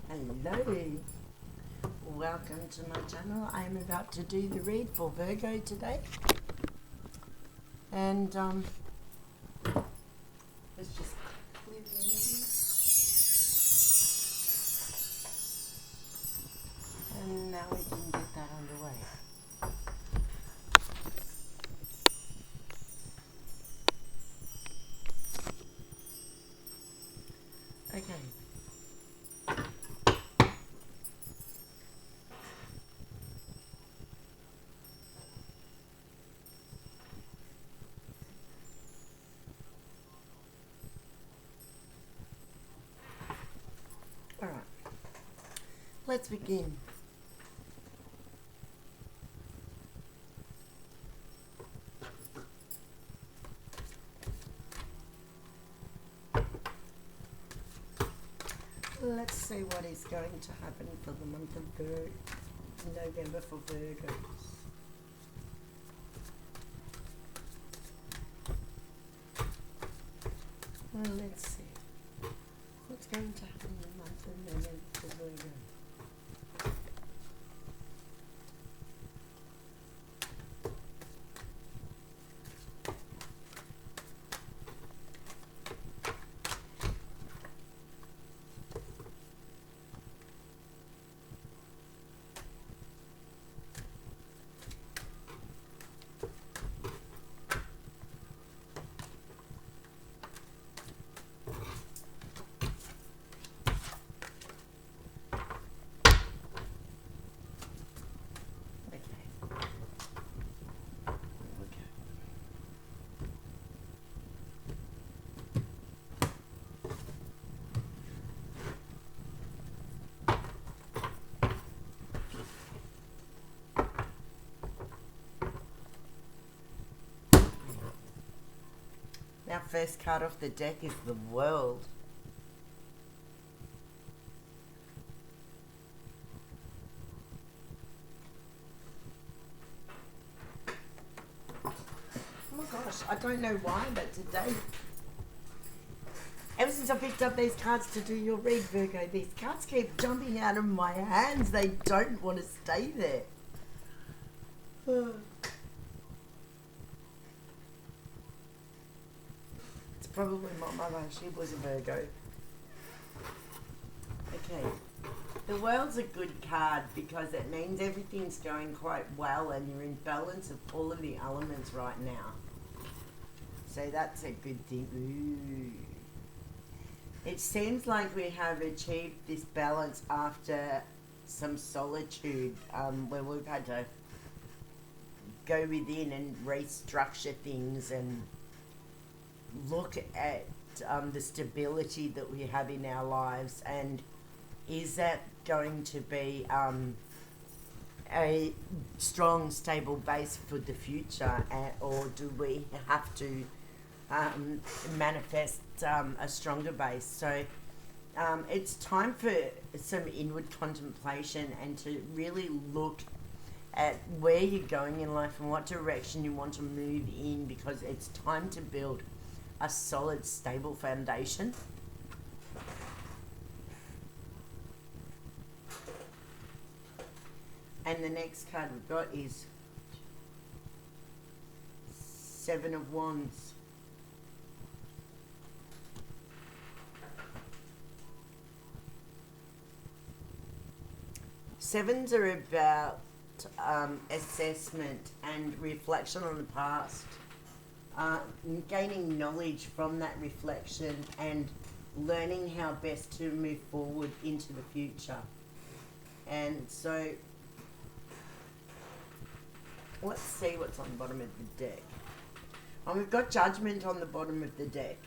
Hello, welcome to my channel. I am about to do the read for Virgo today, and let's just clear the energy, and now we can get that underway. Okay. All right, let's begin. Let's see what is going to happen for the month of November for Virgos. Well, let's see what's going to happen in the month of November for Virgo. Our first card off the deck is the World. Oh my gosh, I don't know why, but today, ever since I picked up these cards to do your read, Virgo, these cards keep jumping out of my hands. They don't want to stay there. Probably my mother, she was a Virgo. Okay, the World's a good card because it means everything's going quite well and you're in balance of all of the elements right now. So that's a good thing. Ooh. It seems like we have achieved this balance after some solitude, where we've had to go within and restructure things and look at the stability that we have in our lives, and is that going to be a strong, stable base for the future, or do we have to manifest a stronger base? So it's time for some inward contemplation and to really look at where you're going in life and what direction you want to move in, because it's time to build a solid, stable foundation. And the next card we've got is Seven of Wands. Sevens are about assessment and reflection on the past. Gaining knowledge from that reflection and learning how best to move forward into the future. And so let's see what's on the bottom of the deck. And we've got Judgment on the bottom of the deck.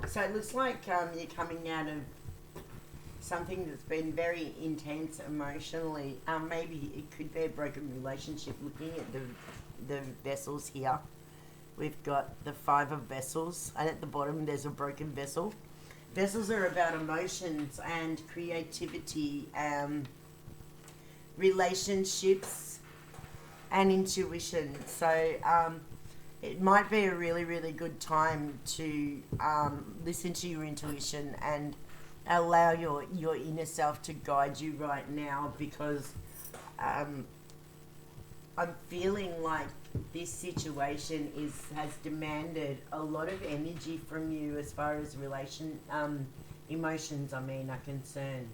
So it looks like you're coming out of something that's been very intense emotionally. Maybe it could be a broken relationship. Looking at the vessels here, we've got the Five of Vessels, and at the bottom there's a broken vessel. Vessels are about emotions and creativity, relationships and intuition. So it might be a really, really good time to listen to your intuition and allow your inner self to guide you right now, because I'm feeling like this situation has demanded a lot of energy from you as far as emotions are concerned.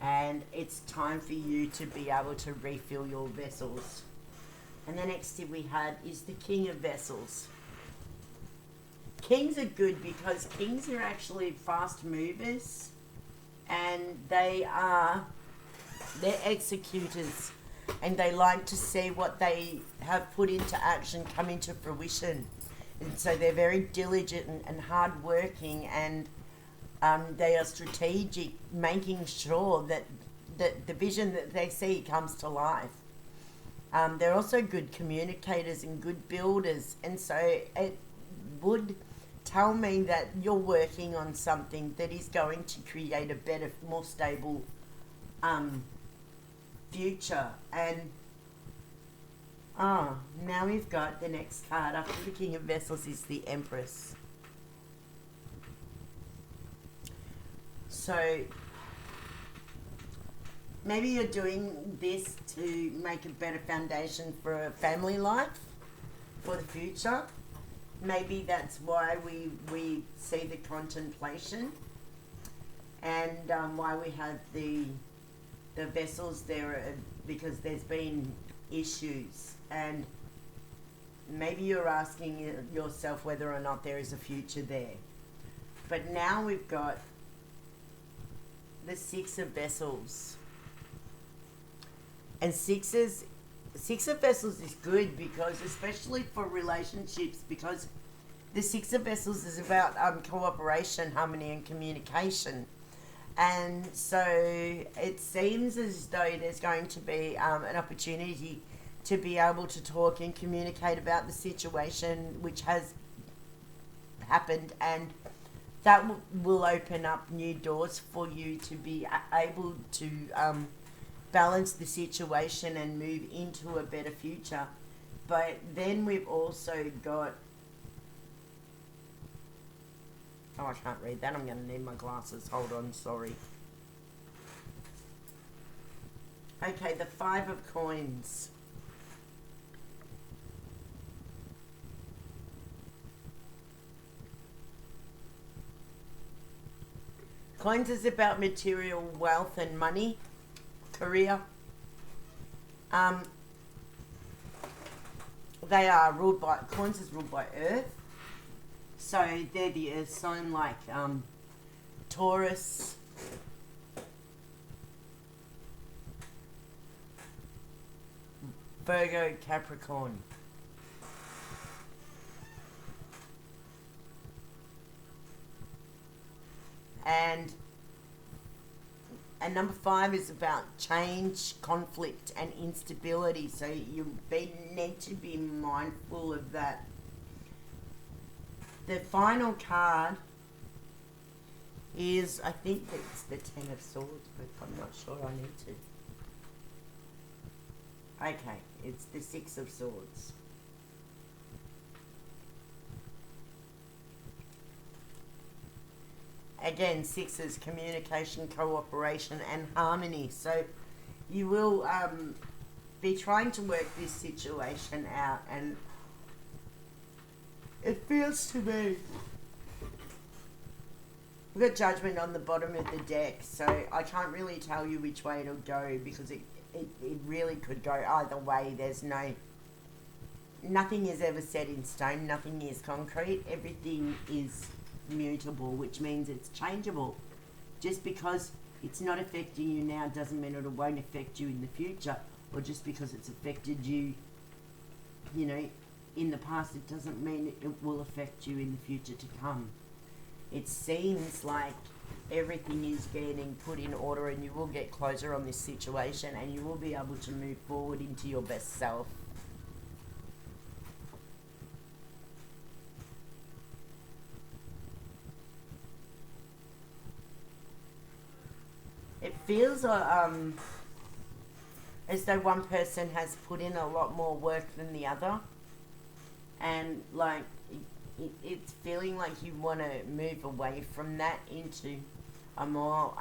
And it's time for you to be able to refill your vessels. And the next tip we had is the King of Vessels. Kings are good because kings are actually fast movers, and they're executors, and they like to see what they have put into action come into fruition. And so they're very diligent and hardworking, and they are strategic, making sure that the vision that they see comes to life. They're also good communicators and good builders, and so it would tell me that you're working on something that is going to create a better, more stable future. And now we've got the next card after the King of Vessels is the Empress. So maybe you're doing this to make a better foundation for a family life for the future. Maybe that's why we see the contemplation, and why we have the vessels there, because there's been issues, and maybe you're asking yourself whether or not there is a future there. But now we've got the Six of Vessels. And Six of Vessels is good because, especially for relationships, because the Six of Vessels is about cooperation, harmony, and communication. And so it seems as though there's going to be an opportunity to be able to talk and communicate about the situation which has happened, and that will open up new doors for you to be able to balance the situation and move into a better future. But then we've also got, oh, I can't read that, I'm going to need my glasses, hold on, sorry. Okay, the Five of Coins. Coins is about material wealth and money, career. They are ruled by, coins is ruled by Earth. So they're the Earth sign, like Taurus, Virgo, Capricorn. And number 5 is about change, conflict, and instability. So you need to be mindful of that. The final card is, I think it's the Ten of Swords, but I'm not sure I need to. Okay, it's the Six of Swords. Again, sixes, communication, cooperation, and harmony. So you will be trying to work this situation out, and it feels to me, we've got Judgment on the bottom of the deck, so I can't really tell you which way it'll go, because it really could go either way. There's nothing is ever set in stone, nothing is concrete, everything is mutable, which means it's changeable. Just because it's not affecting you now doesn't mean it won't affect you in the future, or just because it's affected you, you know, in the past, it doesn't mean it will affect you in the future to come. It seems like everything is getting put in order, and you will get closure on this situation, and you will be able to move forward into your best self. It feels as though one person has put in a lot more work than the other. and like it's feeling like you want to move away from that into a more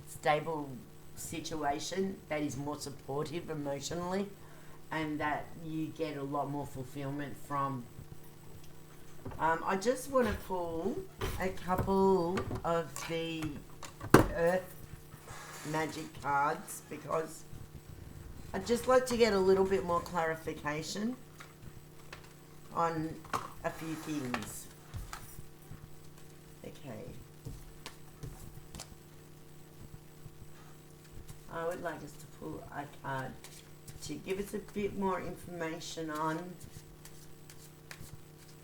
stable situation that is more supportive emotionally, and that you get a lot more fulfillment from. I just want to pull a couple of the Earth magic cards because I'd just like to get a little bit more clarification on a few things. Okay. I would like us to pull a card to give us a bit more information on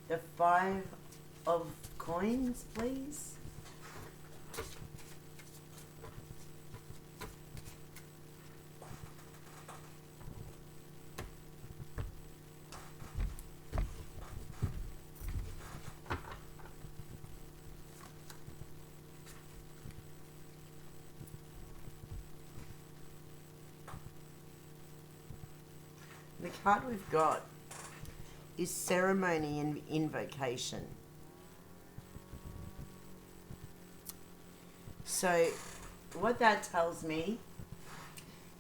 the 5 of coins, please. The card we've got is ceremony and invocation. So what that tells me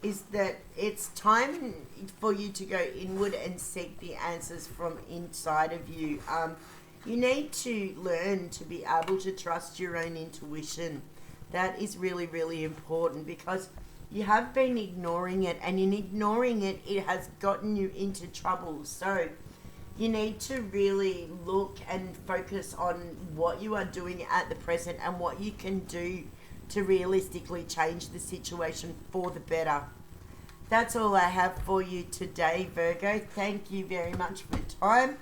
is that it's time for you to go inward and seek the answers from inside of you. You need to learn to be able to trust your own intuition. That is really, really important because you have been ignoring it, and in ignoring it, it has gotten you into trouble. So you need to really look and focus on what you are doing at the present and what you can do to realistically change the situation for the better. That's all I have for you today, Virgo. Thank you very much for your time.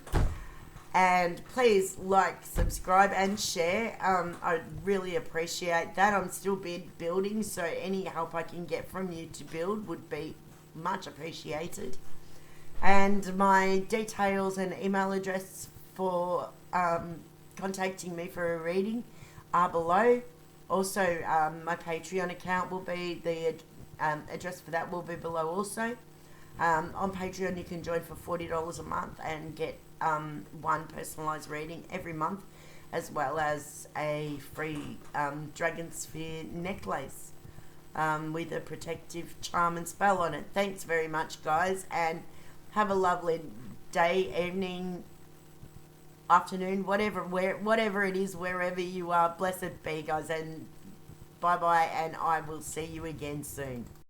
And please like, subscribe and share. I really appreciate that. I'm still building, so any help I can get from you to build would be much appreciated. And my details and email address for contacting me for a reading are below. Also, my Patreon account will be, the address for that will be below also. On Patreon you can join for $40 a month and get one personalised reading every month, as well as a free dragon sphere necklace with a protective charm and spell on it. Thanks very much, guys, and have a lovely day, evening, afternoon, whatever it is, wherever you are. Blessed be, guys, and bye bye, and I will see you again soon.